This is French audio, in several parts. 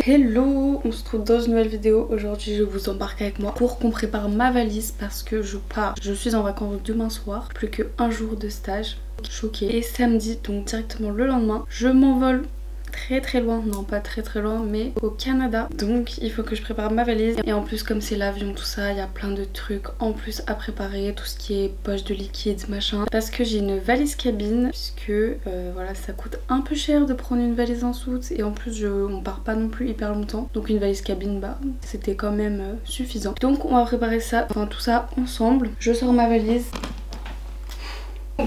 Hello, on se retrouve dans une nouvelle vidéo. Aujourd'hui je vous embarque avec moi pour qu'on prépare ma valise parce que je pars. Je suis en vacances demain soir, plus qu'un jour de stage. Choquée. Et samedi, donc directement le lendemain, je m'envole très loin, non pas très loin, mais au Canada. Donc il faut que je prépare ma valise. Et en plus comme c'est l'avion, tout ça, il y a plein de trucs en plus à préparer, tout ce qui est poche de liquide, machin. Parce que j'ai une valise cabine, puisque voilà, ça coûte un peu cher de prendre une valise en soute. Et en plus on part pas non plus hyper longtemps. Donc une valise cabine, bah c'était quand même suffisant. Donc on va préparer ça, enfin tout ça ensemble. Je sors ma valise.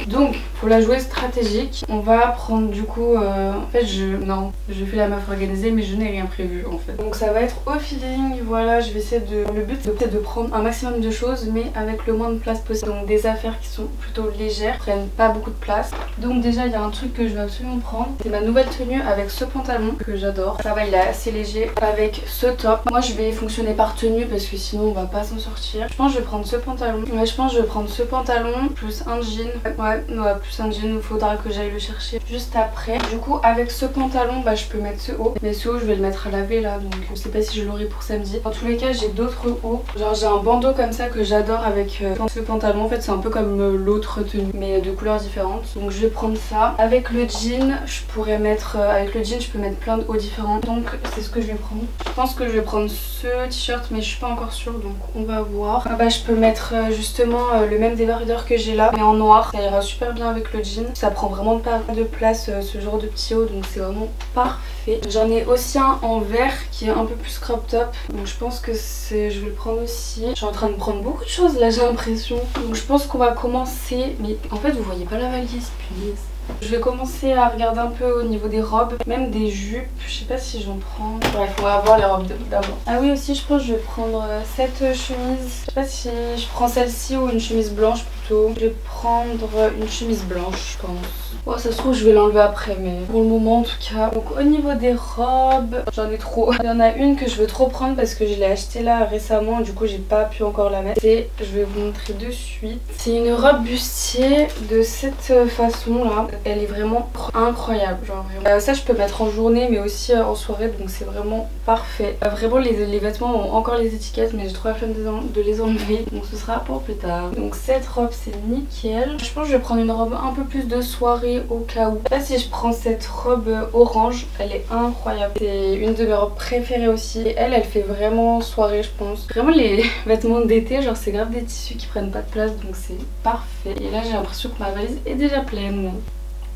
Donc pour la jouer stratégique, on va prendre du coup en fait je fais la meuf organisée mais je n'ai rien prévu en fait. Donc ça va être au feeling, voilà, je vais essayer le but c'est de prendre un maximum de choses mais avec le moins de place possible. Donc des affaires qui sont plutôt légères, prennent pas beaucoup de place. Donc déjà il y a un truc que je vais absolument prendre, c'est ma nouvelle tenue avec ce pantalon que j'adore. Ça va, il est assez léger, avec ce top. Moi je vais fonctionner par tenue parce que sinon on va pas s'en sortir. Je pense que je vais prendre ce pantalon. Ouais, je pense que je vais prendre ce pantalon plus un jean. Ouais, plus un jean, il faudra que j'aille le chercher juste après. Du coup avec ce pantalon bah je peux mettre ce haut, mais ce haut je vais le mettre à laver là, donc je sais pas si je l'aurai pour samedi. En tous les cas j'ai d'autres hauts, genre j'ai un bandeau comme ça que j'adore avec ce pantalon. En fait c'est un peu comme l'autre tenue mais de couleurs différentes, donc je vais prendre ça. Avec le jean je pourrais mettre, avec le jean je peux mettre plein de hauts différents, donc c'est ce que je vais prendre. Je pense que je vais prendre ce t-shirt mais je suis pas encore sûre, donc on va voir. Ah bah je peux mettre justement le même débardeur que j'ai là mais en noir, ça ira super bien avec le jean. Ça prend vraiment pas de place ce genre de petit haut, donc c'est vraiment parfait. J'en ai aussi un en vert qui est un peu plus crop top, donc je pense que je vais le prendre aussi. Je suis en train de prendre beaucoup de choses là, j'ai l'impression. Donc je pense qu'on va commencer, mais en fait vous voyez pas la valise, punaise. Je vais commencer à regarder un peu au niveau des robes, même des jupes, je sais pas si j'en prends. Bref, on va voir les robes d'abord. Ah oui aussi je pense que je vais prendre cette chemise. Je sais pas si je prends celle-ci ou une chemise blanche plutôt. Je vais prendre une chemise blanche je pense. Bon ça se trouve je vais l'enlever après mais pour le moment en tout cas. Donc au niveau des robes, j'en ai trop. Il y en a une que je veux trop prendre parce que je l'ai achetée là récemment, du coup j'ai pas pu encore la mettre. Et je vais vous montrer de suite. C'est une robe bustier de cette façon là. Elle est vraiment incroyable, genre vraiment. Ça je peux mettre en journée mais aussi en soirée, donc c'est vraiment parfait. Vraiment les vêtements ont encore les étiquettes mais j'ai trop la flemme de les enlever, donc ce sera pour plus tard. Donc cette robe c'est nickel. Je pense que je vais prendre une robe un peu plus de soirée au cas où. Là si je prends cette robe orange, elle est incroyable. C'est une de mes robes préférées aussi. Et elle fait vraiment soirée je pense. Vraiment les vêtements d'été, genre c'est grave des tissus qui prennent pas de place, donc c'est parfait. Et là j'ai l'impression que ma valise est déjà pleine.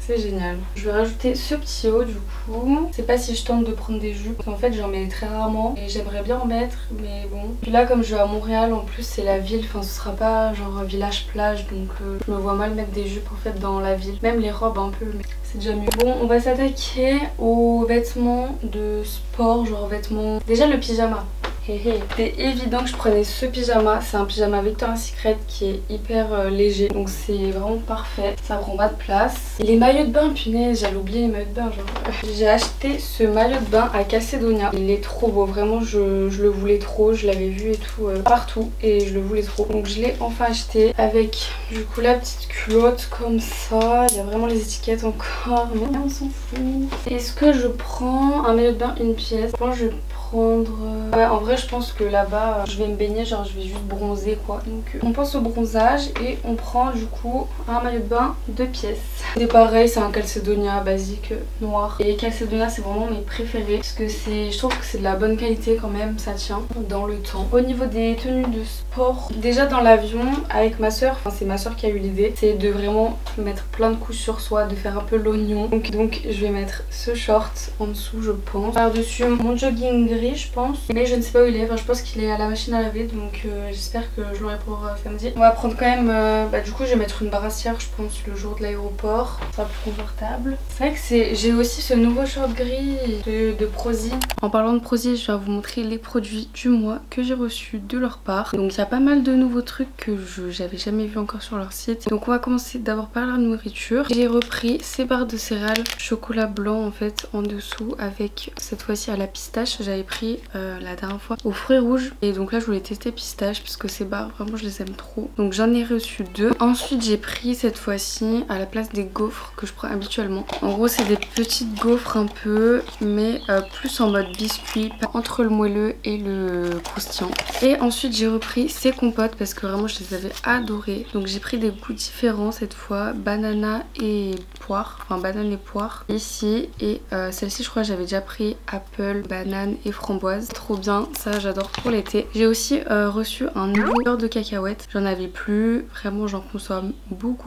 C'est génial. Je vais rajouter ce petit haut du coup. Je sais pas si je tente de prendre des jupes. En fait j'en mets très rarement et j'aimerais bien en mettre mais bon. Puis là comme je vais à Montréal en plus c'est la ville. Enfin ce sera pas genre village plage, donc je me vois mal mettre des jupes en fait dans la ville. Même les robes un peu mais c'est déjà mieux. Bon on va s'attaquer aux vêtements de sport, genre vêtements... Déjà le pyjama. C'était évident que je prenais ce pyjama, c'est un pyjama Victoria's Secret qui est hyper léger, donc c'est vraiment parfait, ça prend pas de place. Les maillots de bain, punaise, j'avais oublié les maillots de bain genre. J'ai acheté ce maillot de bain à Calcedonia, il est trop beau, vraiment je le voulais trop, je l'avais vu et tout partout et je le voulais trop. Donc je l'ai enfin acheté avec du coup la petite culotte comme ça, il y a vraiment les étiquettes encore, mais on s'en fout. Est-ce que je prends un maillot de bain une pièce? Je pense que je vais prendre... Ouais en vrai je pense que là-bas je vais me baigner, genre je vais juste bronzer quoi. Donc on pense au bronzage et on prend du coup un maillot de bain 2 pièces. C'est pareil, c'est un Calcedonia basique noir. Et Calcedonia c'est vraiment mes préférés parce que je trouve que c'est de la bonne qualité quand même, ça tient dans le temps. Au niveau des tenues de sport, déjà dans l'avion avec ma soeur, enfin c'est ma soeur qui a eu l'idée, c'est de vraiment mettre plein de couches sur soi, de faire un peu l'oignon. Donc je vais mettre ce short en dessous je pense. Par dessus mon jogging gris je pense, mais je ne sais pas où il est, enfin je pense qu'il est à la machine à laver, donc j'espère que je l'aurai pour samedi. On va prendre quand même, du coup je vais mettre une brassière je pense le jour de l'aéroport, ça sera plus confortable. C'est vrai que j'ai aussi ce nouveau short gris de Prozee. En parlant de Prozee, je vais vous montrer les produits du mois que j'ai reçus de leur part. Donc il y a pas mal de nouveaux trucs que j'avais jamais vu encore sur leur site. Donc on va commencer d'abord par la nourriture. J'ai repris ces barres de céréales chocolat blanc en fait en dessous avec cette fois-ci à la pistache. J'avais pris pris la dernière fois aux fruits rouges. Et donc là je voulais tester pistache parce que ces barres vraiment je les aime trop. Donc j'en ai reçu 2. Ensuite j'ai pris cette fois-ci à la place des gaufres que je prends habituellement. En gros c'est des petites gaufres un peu mais plus en mode biscuit, entre le moelleux et le croustillant. Et ensuite j'ai repris ces compotes parce que vraiment je les avais adorées. Donc j'ai pris des goûts différents cette fois, banana et poire, enfin banane et poire ici. Et celle-ci je crois que j'avais déjà pris apple, banane et framboise. Trop bien, ça j'adore pour l'été. J'ai aussi reçu un nouveau beurre de cacahuète. J'en avais plus, vraiment j'en consomme beaucoup.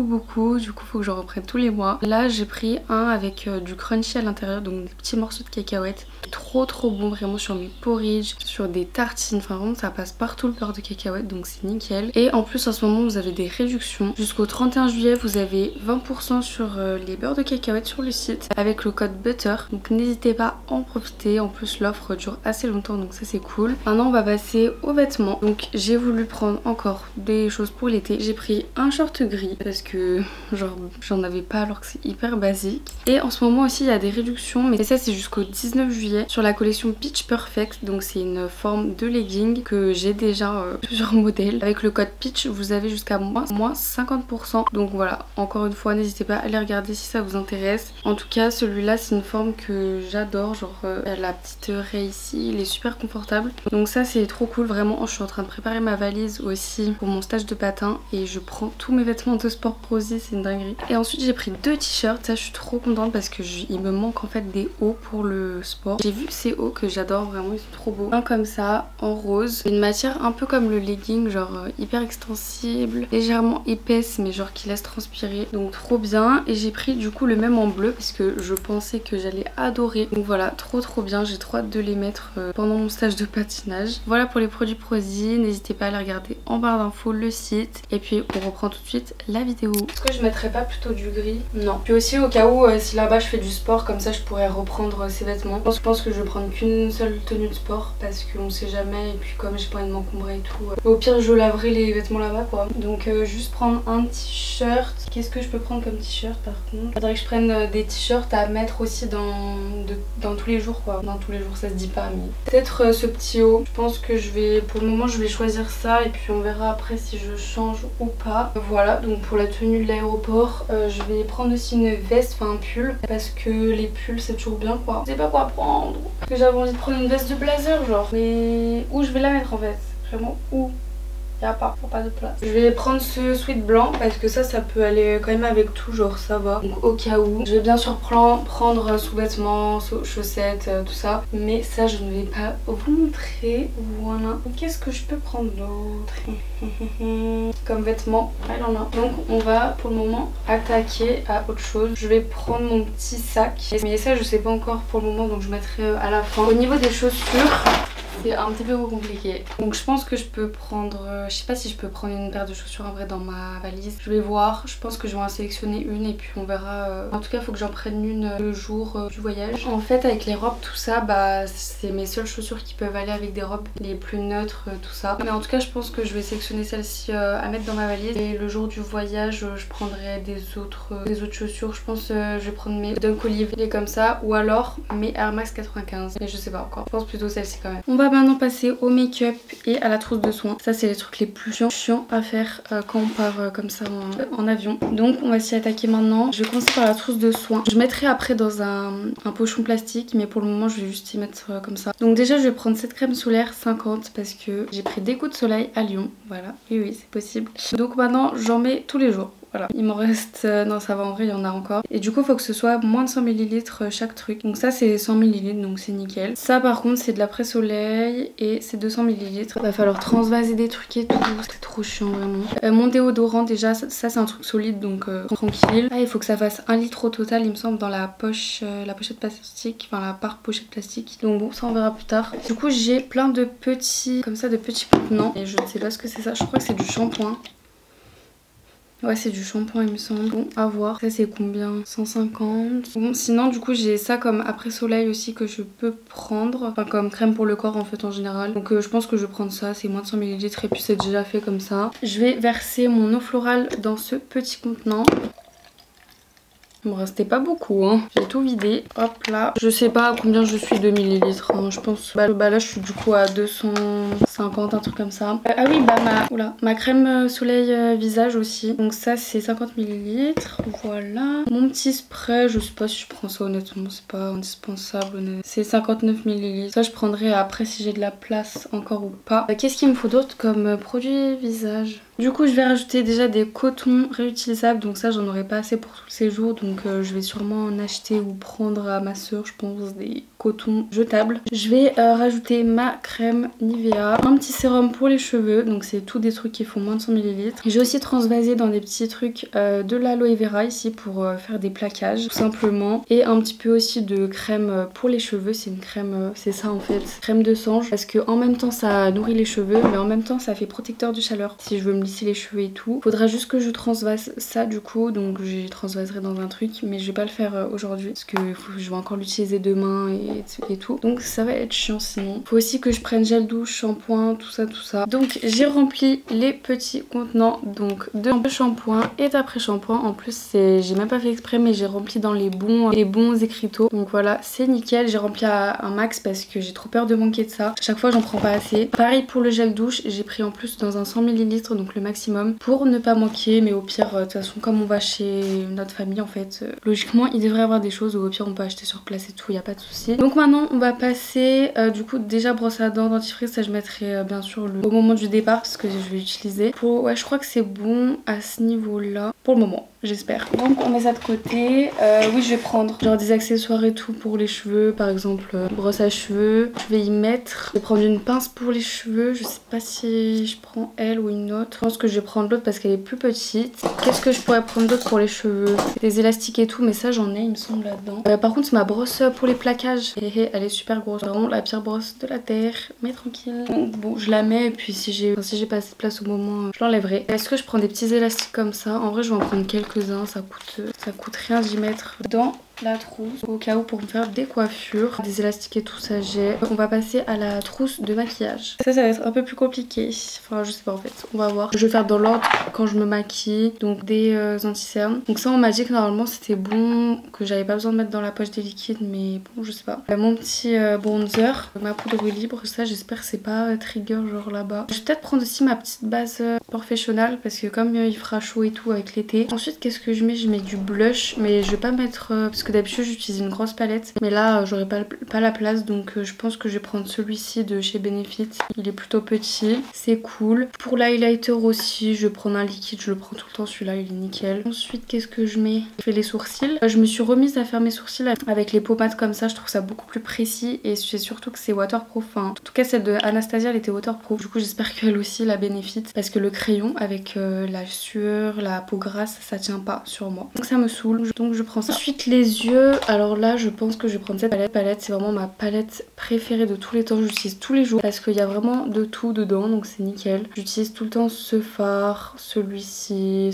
Du coup faut que j'en reprenne tous les mois. Là j'ai pris un avec du crunchy à l'intérieur, donc des petits morceaux de cacahuètes. Trop bon vraiment sur mes porridge, sur des tartines, enfin vraiment ça passe partout le beurre de cacahuète, donc c'est nickel. Et en plus en ce moment vous avez des réductions. Jusqu'au 31 juillet vous avez 20% sur les beurres de cacahuète sur le site avec le code BUTTER. Donc n'hésitez pas à en profiter. En plus l'offre dure assez longtemps donc ça c'est cool. Maintenant on va passer aux vêtements. Donc j'ai voulu prendre encore des choses pour l'été. J'ai pris un short gris parce que genre j'en avais pas alors que c'est hyper basique. Et en ce moment aussi il y a des réductions, mais ça c'est jusqu'au 19 juillet sur la collection Pitch Perfect. Donc c'est une forme de legging que j'ai déjà plusieurs modèles. Avec le code Pitch vous avez jusqu'à moins 50%. Donc voilà, encore une fois n'hésitez pas à aller regarder si ça vous intéresse. En tout cas celui-là c'est une forme que j'adore, genre la petite raie ici, il est super confortable. Donc ça c'est trop cool, vraiment je suis en train de préparer ma valise aussi pour mon stage de patin et je prends tous mes vêtements de sport pour aussi, c'est une dinguerie. Et ensuite j'ai pris 2 t-shirts, ça je suis trop contente parce que il me manque en fait des hauts pour le sport. J'ai vu ces hauts que j'adore, vraiment ils sont trop beaux. Un comme ça en rose, une matière un peu comme le legging, genre hyper extensible, légèrement épaisse mais genre qui laisse transpirer, donc trop bien. Et j'ai pris du coup le même en bleu parce que je pensais que j'allais adorer. Donc voilà, trop bien, j'ai trop hâte de les mettre pendant mon stage de patinage. Voilà pour les produits Prozee, n'hésitez pas à aller regarder en barre d'infos le site. Et puis on reprend tout de suite la vidéo. Est-ce que je mettrais pas plutôt du gris? Non. Puis aussi au cas où si là-bas je fais du sport, comme ça je pourrais reprendre ces vêtements. Je pense que je vais prendre qu'une seule tenue de sport parce qu'on sait jamais, et puis comme j'ai pas envie de m'encombrer et tout. Au pire je laverai les vêtements là-bas quoi. Donc juste prendre un t-shirt. Qu'est-ce que je peux prendre comme t-shirt par contre? Faudrait que je prenne des t-shirts à mettre aussi dans tous les jours quoi. Dans tous les jours ça se dit pas, mais peut-être ce petit haut. Je pense que je vais, pour le moment je vais choisir ça et puis on verra après si je change ou pas. Voilà, donc pour la tenue de l'aéroport je vais prendre aussi une veste, enfin un pull, parce que les pulls c'est toujours bien quoi. Je sais pas quoi prendre, parce que j'avais envie de prendre une veste de blazer genre, mais où je vais la mettre en fait? Vraiment où? Y'a pas de place. Je vais prendre ce sweat blanc parce que ça peut aller quand même avec tout, genre ça va. Donc au cas où, je vais bien sûr prendre sous-vêtements, chaussettes, tout ça. Mais ça je ne vais pas vous montrer. Voilà. Qu'est-ce que je peux prendre d'autre comme vêtements? I don't know. Donc on va pour le moment attaquer à autre chose. Je vais prendre mon petit sac. Mais ça je sais pas encore pour le moment, donc je mettrai à la fin. Au niveau des chaussures, c'est un petit peu compliqué. Donc je pense que je peux prendre, je sais pas si je peux prendre une paire de chaussures en vrai dans ma valise. Je vais voir, je pense que je vais en sélectionner une et puis on verra. En tout cas il faut que j'en prenne une le jour du voyage. En fait avec les robes tout ça, bah c'est mes seules chaussures qui peuvent aller avec des robes les plus neutres, tout ça. Mais en tout cas je pense que je vais sélectionner celle-ci à mettre dans ma valise. Et le jour du voyage je prendrai des autres chaussures. Je pense je vais prendre mes Dunk Olive, les comme ça, ou alors mes Air Max 95. Mais je sais pas encore, je pense plutôt celle-ci quand même. On va maintenant passer au make-up et à la trousse de soins. Ça c'est les trucs les plus chiants à faire quand on part comme ça en avion. Donc on va s'y attaquer maintenant. Je vais commencer par la trousse de soins. Je mettrai après dans un pochon plastique, mais pour le moment je vais juste y mettre comme ça. Donc déjà je vais prendre cette crème solaire 50 parce que j'ai pris des coups de soleil à Lyon. Voilà, oui c'est possible. Donc maintenant j'en mets tous les jours. Voilà, il m'en reste, non ça va en vrai il y en a encore. Et du coup il faut que ce soit moins de 100 ml chaque truc. Donc ça c'est 100 ml donc c'est nickel. Ça par contre c'est de l'après-soleil et c'est 200 ml. Il va falloir transvaser des trucs et tout, c'est trop chiant vraiment. Mon déodorant déjà, ça c'est un truc solide donc tranquille. Là il faut que ça fasse 1 litre au total il me semble dans la poche, la pochette plastique, enfin la part pochette plastique. Donc bon ça on verra plus tard. Du coup j'ai plein de petits, comme ça de petits contenants. Et je ne sais pas ce que c'est ça, je crois que c'est du shampoing. Ouais c'est du shampoing il me semble. Bon à voir. Ça c'est combien? 150. Bon sinon du coup j'ai ça comme après soleil aussi que je peux prendre. Enfin comme crème pour le corps en fait en général. Donc je pense que je vais prendre ça. C'est moins de 100 ml et puis c'est déjà fait comme ça. Je vais verser mon eau florale dans ce petit contenant. Il me restait pas beaucoup hein. J'ai tout vidé. Hop là. Je sais pas à combien je suis de millilitres hein. Je pense bah là je suis du coup à 250 un truc comme ça. Ah oui bah ma crème soleil visage aussi. Donc ça c'est 50 millilitres. Voilà. Mon petit spray je sais pas si je prends ça honnêtement. C'est pas indispensable honnêtement. C'est 59 millilitres. Ça je prendrai après si j'ai de la place encore ou pas. Qu'est-ce qu'il me faut d'autre comme produit visage? Du coup je vais rajouter déjà des cotons réutilisables, donc ça j'en aurai pas assez pour tous ces jours, donc je vais sûrement en acheter ou prendre à ma soeur je pense des cotons jetables. Je vais rajouter ma crème Nivea, un petit sérum pour les cheveux, donc c'est tout des trucs qui font moins de 100 ml. J'ai aussi transvasé dans des petits trucs de l'aloe vera ici pour faire des plaquages tout simplement, et un petit peu aussi de crème pour les cheveux. C'est une crème, c'est ça en fait, crème de sange, parce que en même temps ça nourrit les cheveux mais en même temps ça fait protecteur de chaleur si je veux me lisser les cheveux et tout. Faudra juste que je transvase ça du coup, donc je transvaserai dans un truc mais je vais pas le faire aujourd'hui parce que je vais encore l'utiliser demain et tout, donc ça va être chiant sinon. Faut aussi que je prenne gel douche, shampoing, tout ça. Donc j'ai rempli les petits contenants donc de shampoing et d'après shampoing. En plus j'ai même pas fait exprès mais j'ai rempli dans les bons écriteaux, donc voilà c'est nickel. J'ai rempli à un max parce que j'ai trop peur de manquer de ça. Chaque fois j'en prends pas assez. Pareil pour le gel douche, j'ai pris en plus dans un 100 ml donc le maximum pour ne pas manquer, mais au pire de toute façon comme on va chez notre famille en fait logiquement il devrait y avoir des choses où au pire on peut acheter sur place et tout, il n'y a pas de souci. Donc maintenant on va passer du coup déjà brosse à dents, dentifrice, ça je mettrai bien sûr au moment du départ parce que je vais l'utiliser. Ouais je crois que c'est bon à ce niveau là pour le moment, j'espère. Donc on met ça de côté. Oui je vais prendre genre des accessoires et tout pour les cheveux, par exemple brosse à cheveux. Je vais y mettre, je vais prendre une pince pour les cheveux, je sais pas si je prends elle ou une autre. Je pense que je vais prendre l'autre parce qu'elle est plus petite. Qu'est-ce que je pourrais prendre d'autre pour les cheveux? Des élastiques et tout, mais ça j'en ai il me semble là-dedans. Par contre c'est ma brosse pour les plaquages. Elle est super grosse, vraiment la pire brosse de la terre, mais tranquille. Donc bon je la mets et puis si j'ai pas assez de place au moment je l'enlèverai. Est-ce que je prends des petits élastiques comme ça? En vrai je vais en prendre quelques-uns, ça coûte rien d'y mettre dans la trousse au cas où pour me faire des coiffures. Des élastiques et tout ça j'ai. On va passer à la trousse de maquillage. Ça va être un peu plus compliqué, enfin je sais pas en fait, on va voir. Je vais faire dans l'ordre quand je me maquille, donc des anti-cernes. Donc ça on m'a dit que normalement c'était bon, que j'avais pas besoin de mettre dans la poche des liquides, mais bon je sais pas. Mon petit bronzer, ma poudre libre, ça j'espère que c'est pas trigger genre là-bas. Je vais peut-être prendre aussi ma petite base professionnelle parce que comme il fera chaud et tout avec l'été. Ensuite qu'est-ce que je mets? Je mets du blush, mais je vais pas mettre parce que d'habitude j'utilise une grosse palette, mais là j'aurais pas la place, donc je pense que je vais prendre celui-ci de chez Benefit. Il est plutôt petit, c'est cool. Pour l'highlighter aussi je vais prendre un liquide, je le prends tout le temps celui-là, il est nickel. Ensuite qu'est-ce que je mets? Je fais les sourcils. Je me suis remise à faire mes sourcils avec les pommades comme ça, je trouve ça beaucoup plus précis et c'est surtout que c'est waterproof. Enfin, en tout cas celle de Anastasia elle était waterproof, du coup j'espère qu'elle aussi la Benefit, parce que le crayon avec la sueur, la peau grasse, ça tient pas sur moi, donc ça me saoule, donc je prends ça. Ensuite les yeux, alors là je pense que je vais prendre cette palette, c'est vraiment ma palette préférée de tous les temps, j'utilise tous les jours parce qu'il y a vraiment de tout dedans, donc c'est nickel. J'utilise tout le temps ce fard, celui-ci,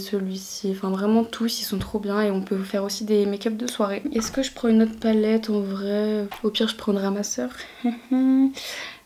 enfin vraiment tous ils sont trop bien et on peut faire aussi des make-up de soirée. Est-ce que je prends une autre palette? En vrai au pire je prendrai à ma soeur.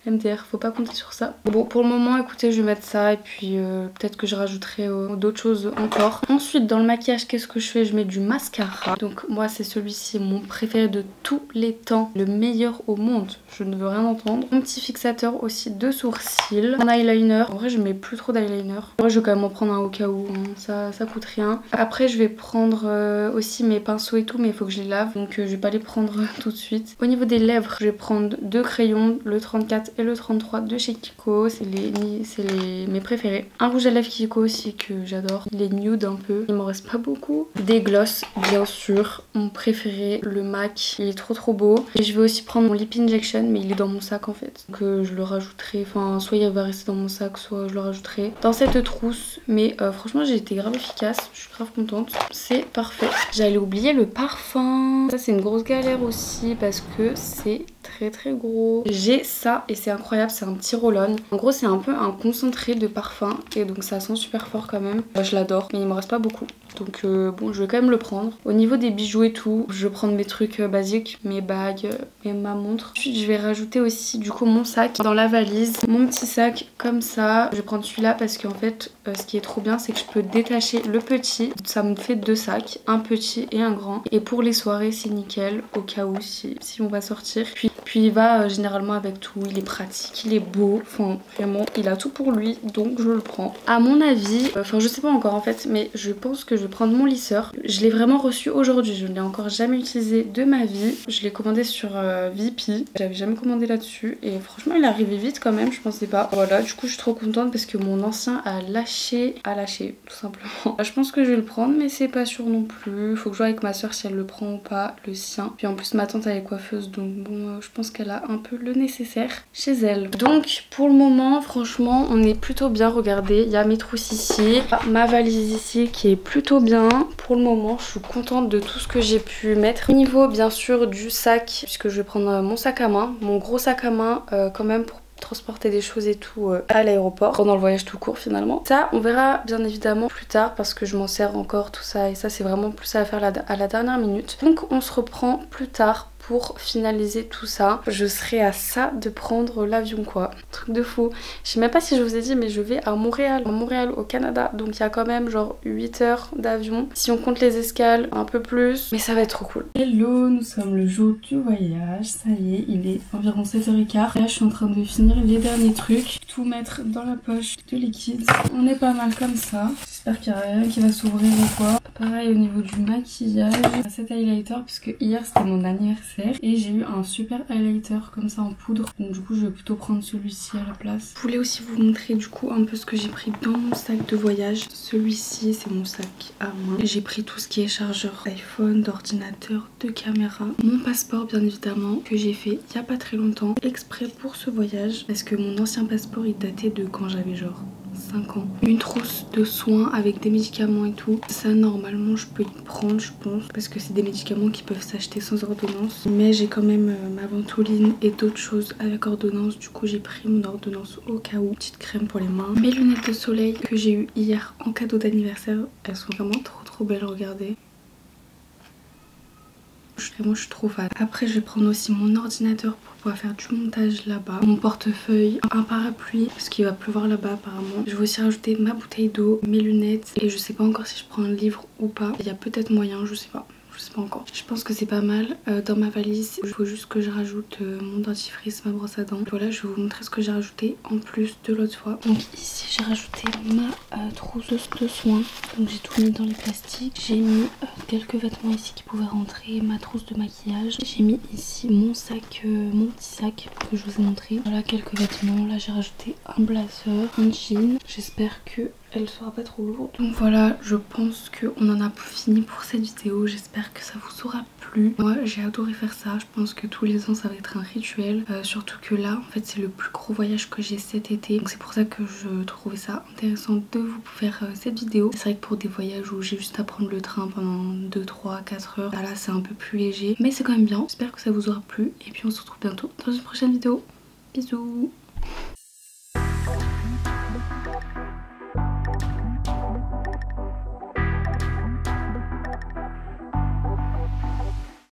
MDR, faut pas compter sur ça. Bon pour le moment écoutez je vais mettre ça et puis peut-être que je rajouterai d'autres choses encore. Ensuite dans le maquillage qu'est-ce que je fais? Je mets du mascara. Donc moi c'est celui-ci mon préféré de tous les temps, le meilleur au monde, je ne veux rien entendre. Mon petit fixateur aussi de sourcils. Un eyeliner, en vrai je mets plus trop d'eyeliner. En vrai je vais quand même en prendre un au cas où, hein. Ça coûte rien. Après je vais prendre aussi mes pinceaux et tout, mais il faut que je les lave, donc je vais pas les prendre tout de suite. Au niveau des lèvres je vais prendre deux crayons, le 34 et le 33 de chez Kiko, c'est mes préférés. Un rouge à lèvres Kiko aussi que j'adore, il est nude un peu, il m'en reste pas beaucoup. Des gloss bien sûr, mon préféré, le MAC, il est trop beau. Et je vais aussi prendre mon lip injection, mais il est dans mon sac en fait, donc je le rajouterai, enfin soit il va rester dans mon sac, soit je le rajouterai dans cette trousse. Mais franchement j'ai été grave efficace, je suis grave contente, c'est parfait. J'allais oublier le parfum, ça c'est une grosse galère aussi parce que c'est très gros. J'ai ça et c'est incroyable, c'est un petit roll-on. En gros c'est un peu un concentré de parfum et donc ça sent super fort quand même. Je l'adore mais il me reste pas beaucoup. Donc bon, je vais quand même le prendre. Au niveau des bijoux et tout, je vais prendre mes trucs basiques, mes bagues et ma montre. Ensuite je vais rajouter aussi du coup mon sac dans la valise. Mon petit sac comme ça. Je vais prendre celui-là parce qu'en fait ce qui est trop bien c'est que je peux détacher le petit. Ça me fait 2 sacs, un petit et un grand. Et pour les soirées c'est nickel au cas où si on va sortir. Puis il va généralement avec tout. Il est pratique, il est beau. Enfin vraiment il a tout pour lui donc je le prends. À mon avis, enfin je sais pas encore en fait, mais je pense que je vais prendre mon lisseur. Je l'ai vraiment reçu aujourd'hui. Je ne l'ai encore jamais utilisé de ma vie. Je l'ai commandé sur VP. J'avais jamais commandé là-dessus et franchement il est arrivé vite quand même, je pensais pas. Voilà, du coup je suis trop contente parce que mon ancien a lâché tout simplement. Je pense que je vais le prendre mais c'est pas sûr non plus. Faut que je vois avec ma soeur si elle le prend ou pas, le sien. Puis en plus ma tante elle est coiffeuse donc bon je pense qu'elle a un peu le nécessaire chez elle. Donc pour le moment franchement on est plutôt bien. Regardez, il y a mes trousses ici, ma valise ici qui est plutôt bien. Pour le moment je suis contente de tout ce que j'ai pu mettre. Au niveau bien sûr du sac, puisque je vais prendre mon sac à main, mon gros sac à main quand même pour transporter des choses et tout à l'aéroport, pendant le voyage tout court finalement. Ça on verra bien évidemment plus tard parce que je m'en sers encore tout ça et ça c'est vraiment plus à faire à la dernière minute. Donc on se reprend plus tard pour finaliser tout ça. Je serai à ça de prendre l'avion quoi. Truc de fou. Je sais même pas si je vous ai dit mais je vais à Montréal au Canada. Donc il y a quand même genre 8 heures d'avion. Si on compte les escales, un peu plus. Mais ça va être trop cool. Hello, nous sommes le jour du voyage. Ça y est, il est environ 7h15. Là je suis en train de finir les derniers trucs. Tout mettre dans la poche de liquide. On est pas mal comme ça. J'espère qu'il n'y a rien qui va s'ouvrir ou quoi. Pareil au niveau du maquillage. Cet highlighter puisque hier c'était mon anniversaire. Et j'ai eu un super highlighter comme ça en poudre. Donc du coup je vais plutôt prendre celui-ci à la place. Je voulais aussi vous montrer du coup un peu ce que j'ai pris dans mon sac de voyage. Celui-ci c'est mon sac à main. J'ai pris tout ce qui est chargeur d'iPhone, d'ordinateur, de caméra. Mon passeport bien évidemment que j'ai fait il y a pas très longtemps. Exprès pour ce voyage. Parce que mon ancien passeport il datait de quand j'avais genre 5 ans. Une trousse de soins avec des médicaments et tout. Ça normalement je peux y prendre je pense. Parce que c'est des médicaments qui peuvent s'acheter sans ordonnance. Mais j'ai quand même ma ventoline et d'autres choses avec ordonnance. Du coup j'ai pris mon ordonnance au cas où. Petite crème pour les mains. Mes lunettes de soleil que j'ai eu hier en cadeau d'anniversaire. Elles sont vraiment trop belles, regardez. Vraiment je suis trop fan. Après je vais prendre aussi mon ordinateur pour pouvoir faire du montage là-bas. Mon portefeuille, un parapluie parce qu'il va pleuvoir là-bas apparemment. Je vais aussi rajouter ma bouteille d'eau, mes lunettes et je sais pas encore si je prends un livre ou pas. Il y a peut-être moyen, je sais pas. Je sais pas encore. Je pense que c'est pas mal. Dans ma valise, il faut juste que je rajoute mon dentifrice, ma brosse à dents. Voilà, je vais vous montrer ce que j'ai rajouté en plus de l'autre fois. Donc ici, j'ai rajouté ma trousse de soins. Donc j'ai tout mis dans les plastiques. J'ai mis quelques vêtements ici qui pouvaient rentrer, ma trousse de maquillage. J'ai mis ici mon sac, mon petit sac que je vous ai montré. Voilà, quelques vêtements. Là, j'ai rajouté un blazer, un jean. J'espère que elle sera pas trop lourde. Donc voilà, je pense qu'on en a fini pour cette vidéo. J'espère que ça vous aura plu. Moi j'ai adoré faire ça. Je pense que tous les ans ça va être un rituel. Surtout que là en fait c'est le plus gros voyage que j'ai cet été. Donc c'est pour ça que je trouvais ça intéressant de vous faire cette vidéo. C'est vrai que pour des voyages où j'ai juste à prendre le train pendant 2, 3, 4 heures, là c'est un peu plus léger. Mais c'est quand même bien. J'espère que ça vous aura plu. Et puis on se retrouve bientôt dans une prochaine vidéo. Bisous.